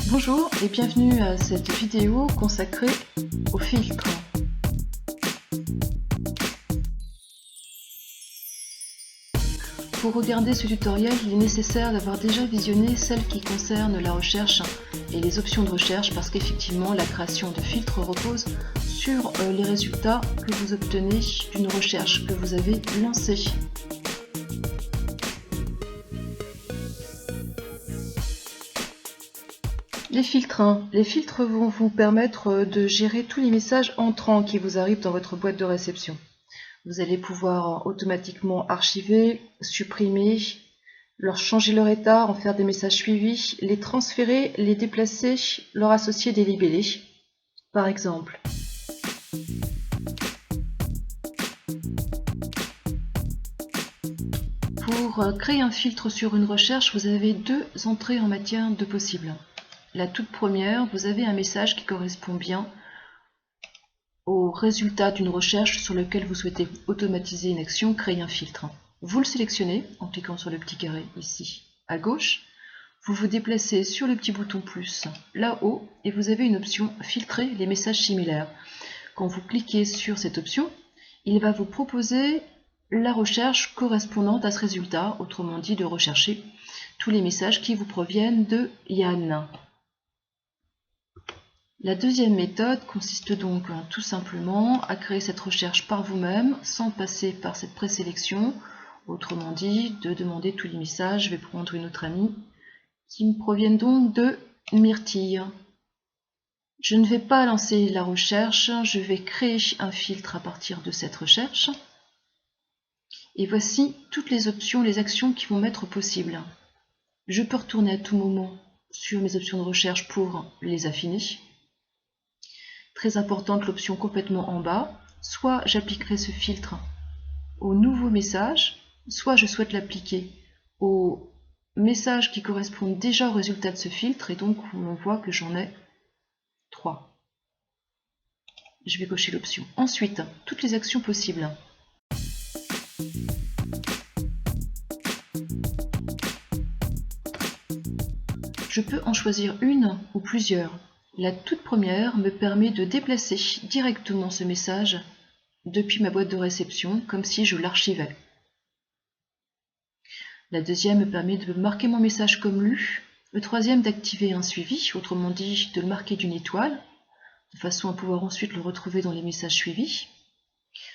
Bonjour et bienvenue à cette vidéo consacrée aux filtres. Pour regarder ce tutoriel, il est nécessaire d'avoir déjà visionné celle qui concerne la recherche et les options de recherche parce qu'effectivement la création de filtres repose sur les résultats que vous obtenez d'une recherche que vous avez lancée. Les filtres vont vous permettre de gérer tous les messages entrants qui vous arrivent dans votre boîte de réception. Vous allez pouvoir automatiquement archiver, supprimer, leur changer leur état, en faire des messages suivis, les transférer, les déplacer, leur associer des libellés. Par exemple, pour créer un filtre sur une recherche, vous avez deux entrées en matière de possibles. La toute première, vous avez un message qui correspond bien au résultat d'une recherche sur lequel vous souhaitez automatiser une action, créer un filtre. Vous le sélectionnez en cliquant sur le petit carré ici à gauche. Vous vous déplacez sur le petit bouton plus là-haut et vous avez une option filtrer les messages similaires. Quand vous cliquez sur cette option, il va vous proposer la recherche correspondante à ce résultat, autrement dit de rechercher tous les messages qui vous proviennent de Yann. La deuxième méthode consiste donc tout simplement à créer cette recherche par vous-même sans passer par cette présélection, autrement dit de demander tous les messages. Je vais prendre une autre amie qui me proviennent donc de Myrtille. Je ne vais pas lancer la recherche, je vais créer un filtre à partir de cette recherche. Et voici toutes les options, les actions qui vont m'être possibles. Je peux retourner à tout moment sur mes options de recherche pour les affiner. Très importante l'option complètement en bas, soit j'appliquerai ce filtre au nouveau message, soit je souhaite l'appliquer aux messages qui correspondent déjà au résultat de ce filtre, et donc on voit que j'en ai 3. Je vais cocher l'option. Ensuite, toutes les actions possibles. Je peux en choisir une ou plusieurs. La toute première me permet de déplacer directement ce message depuis ma boîte de réception, comme si je l'archivais. La deuxième me permet de marquer mon message comme lu. Le troisième d'activer un suivi, autrement dit de le marquer d'une étoile, de façon à pouvoir ensuite le retrouver dans les messages suivis.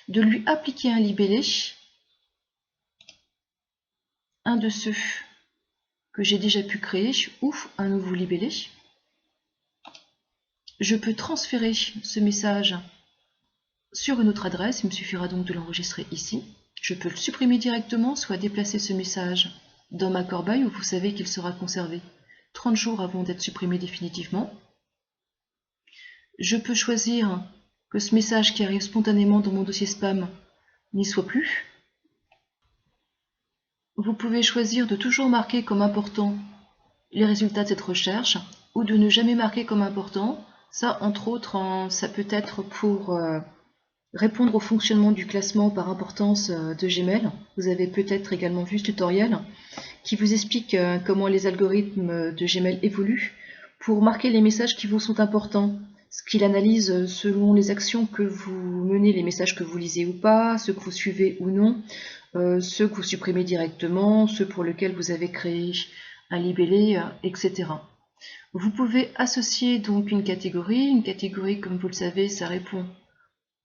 De lui appliquer un libellé, un de ceux que j'ai déjà pu créer, ou un nouveau libellé. Je peux transférer ce message sur une autre adresse, il me suffira donc de l'enregistrer ici. Je peux le supprimer directement, soit déplacer ce message dans ma corbeille où vous savez qu'il sera conservé 30 jours avant d'être supprimé définitivement. Je peux choisir que ce message qui arrive spontanément dans mon dossier spam n'y soit plus. Vous pouvez choisir de toujours marquer comme important les résultats de cette recherche ou de ne jamais marquer comme important. Ça, entre autres, ça peut être pour répondre au fonctionnement du classement par importance de Gmail. Vous avez peut-être également vu ce tutoriel qui vous explique comment les algorithmes de Gmail évoluent pour marquer les messages qui vous sont importants, ce qu'il analyse selon les actions que vous menez, les messages que vous lisez ou pas, ceux que vous suivez ou non, ceux que vous supprimez directement, ceux pour lesquels vous avez créé un libellé, etc. Vous pouvez associer donc une catégorie, comme vous le savez, ça répond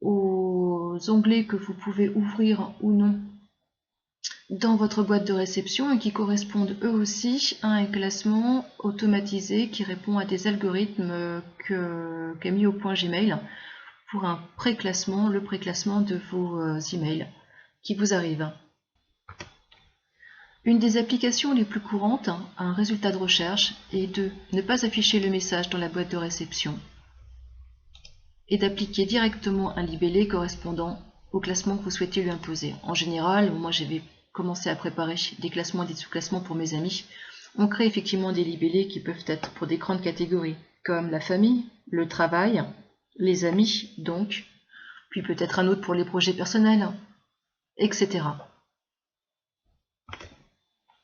aux onglets que vous pouvez ouvrir ou non dans votre boîte de réception et qui correspondent eux aussi à un classement automatisé qui répond à des algorithmes qu'a mis au point Gmail pour un préclassement, le préclassement de vos emails qui vous arrivent. Une des applications les plus courantes à un résultat de recherche est de ne pas afficher le message dans la boîte de réception et d'appliquer directement un libellé correspondant au classement que vous souhaitez lui imposer. En général, moi j'avais commencé à préparer des classements et des sous-classements pour mes amis. On crée effectivement des libellés qui peuvent être pour des grandes catégories, comme la famille, le travail, les amis donc, puis peut-être un autre pour les projets personnels, etc.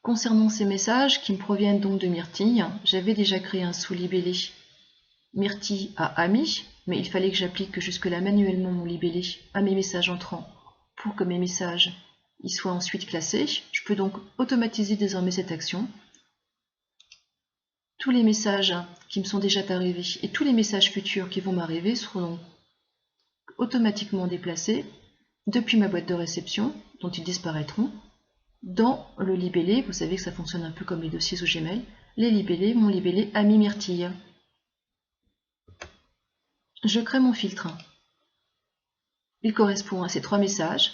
Concernant ces messages qui me proviennent donc de Myrtille, j'avais déjà créé un sous-libellé Myrtille à Ami, mais il fallait que j'applique jusque-là manuellement mon libellé à mes messages entrants pour que mes messages y soient ensuite classés. Je peux donc automatiser désormais cette action. Tous les messages qui me sont déjà arrivés et tous les messages futurs qui vont m'arriver seront donc automatiquement déplacés depuis ma boîte de réception, dont ils disparaîtront, dans le libellé. Vous savez que ça fonctionne un peu comme les dossiers sous Gmail. Les libellés, mon libellé Ami Myrtille. Je crée mon filtre. Il correspond à ces 3 messages.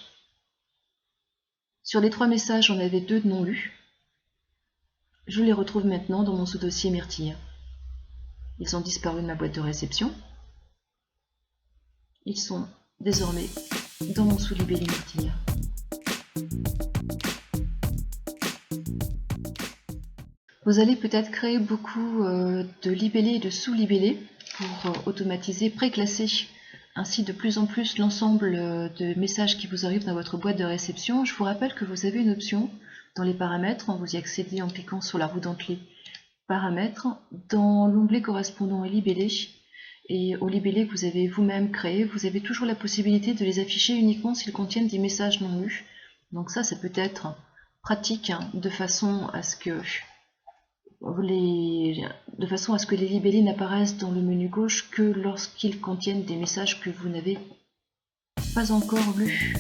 Sur les 3 messages, j'en avais 2 de non lus. Je les retrouve maintenant dans mon sous-dossier Myrtille. Ils ont disparu de ma boîte de réception. Ils sont désormais dans mon sous-libellé Myrtille. Vous allez peut-être créer beaucoup de libellés et de sous-libellés pour automatiser, préclasser ainsi de plus en plus l'ensemble de messages qui vous arrivent dans votre boîte de réception. Je vous rappelle que vous avez une option dans les paramètres, vous y accédez en cliquant sur la roue dentelée paramètres, dans l'onglet correspondant aux libellés et aux libellés que vous avez vous-même créés, vous avez toujours la possibilité de les afficher uniquement s'ils contiennent des messages non lus. Donc ça peut être pratique de façon à ce que les libellés n'apparaissent dans le menu gauche que lorsqu'ils contiennent des messages que vous n'avez pas encore lus.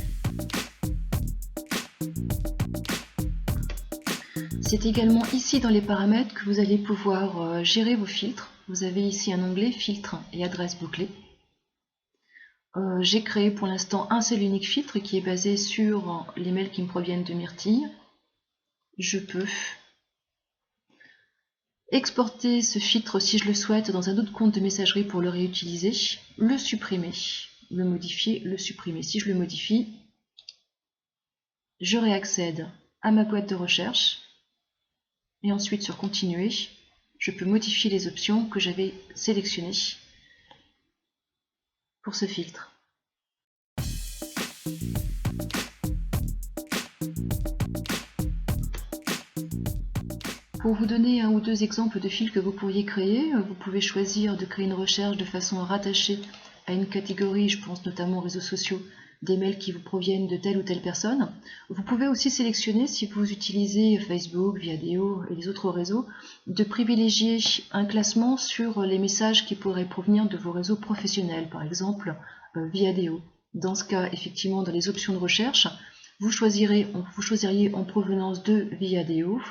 C'est également ici dans les paramètres que vous allez pouvoir gérer vos filtres. Vous avez ici un onglet filtre et adresse bouclée. J'ai créé pour l'instant un seul unique filtre qui est basé sur les mails qui me proviennent de Myrtille. Je peux exporter ce filtre si je le souhaite dans un autre compte de messagerie pour le réutiliser, le supprimer, le modifier, le supprimer. Si je le modifie, je réaccède à ma boîte de recherche et ensuite sur continuer, je peux modifier les options que j'avais sélectionnées pour ce filtre. Pour vous donner un ou deux exemples de fils que vous pourriez créer, vous pouvez choisir de créer une recherche de façon à rattacher à une catégorie, je pense notamment aux réseaux sociaux, des mails qui vous proviennent de telle ou telle personne. Vous pouvez aussi sélectionner, si vous utilisez Facebook, Viadeo et les autres réseaux, de privilégier un classement sur les messages qui pourraient provenir de vos réseaux professionnels, par exemple Viadeo. Dans ce cas, effectivement, dans les options de recherche, vous choisiriez en provenance de Viadeo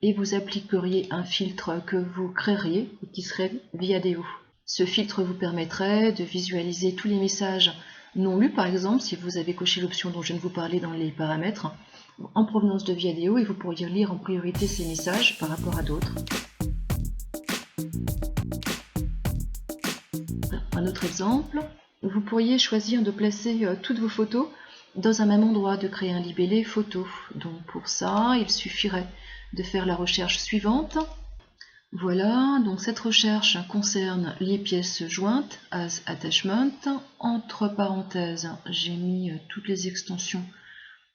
et vous appliqueriez un filtre que vous créeriez et qui serait Viadeo. Ce filtre vous permettrait de visualiser tous les messages non lus, par exemple, si vous avez coché l'option dont je viens de vous parler dans les paramètres, en provenance de Viadeo, et vous pourriez lire en priorité ces messages par rapport à d'autres. Un autre exemple, vous pourriez choisir de placer toutes vos photos dans un même endroit, de créer un libellé photo. Donc pour ça, il suffirait de faire la recherche suivante. Voilà, donc cette recherche concerne les pièces jointes, as attachment. Entre parenthèses, j'ai mis toutes les extensions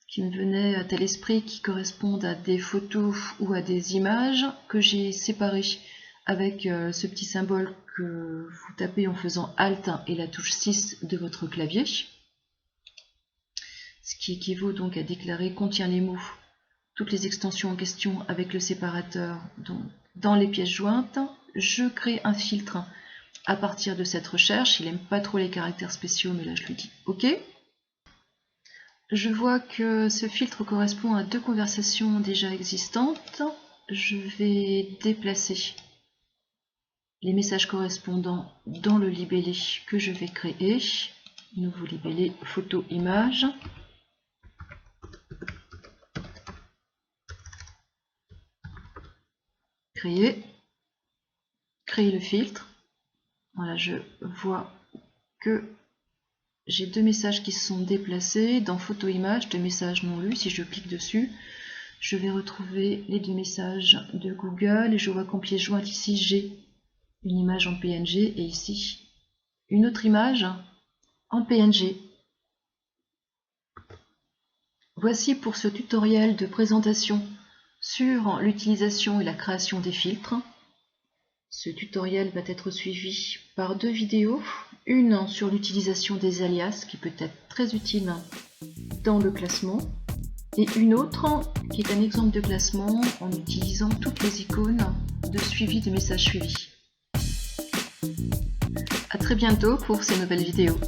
qui me venaient à l'esprit qui correspondent à des photos ou à des images que j'ai séparées avec ce petit symbole que vous tapez en faisant Alt et la touche 6 de votre clavier. Ce qui équivaut donc à déclarer contient les mots, toutes les extensions en question avec le séparateur dans les pièces jointes. Je crée un filtre à partir de cette recherche. Il n'aime pas trop les caractères spéciaux, mais là je lui dis OK. Je vois que ce filtre correspond à 2 conversations déjà existantes. Je vais déplacer les messages correspondants dans le libellé que je vais créer. Nouveau libellé photo-image. Créer le filtre. Voilà, je vois que j'ai 2 messages qui se sont déplacés dans photo-image, 2 messages non lus. Si je clique dessus, je vais retrouver les 2 messages de Google et je vois qu'en pièce jointe ici j'ai une image en PNG et ici une autre image en PNG. Voici pour ce tutoriel de présentation sur l'utilisation et la création des filtres. Ce tutoriel va être suivi par 2 vidéos, une sur l'utilisation des alias qui peut être très utile dans le classement, et une autre qui est un exemple de classement en utilisant toutes les icônes de suivi des messages suivis. A très bientôt pour ces nouvelles vidéos.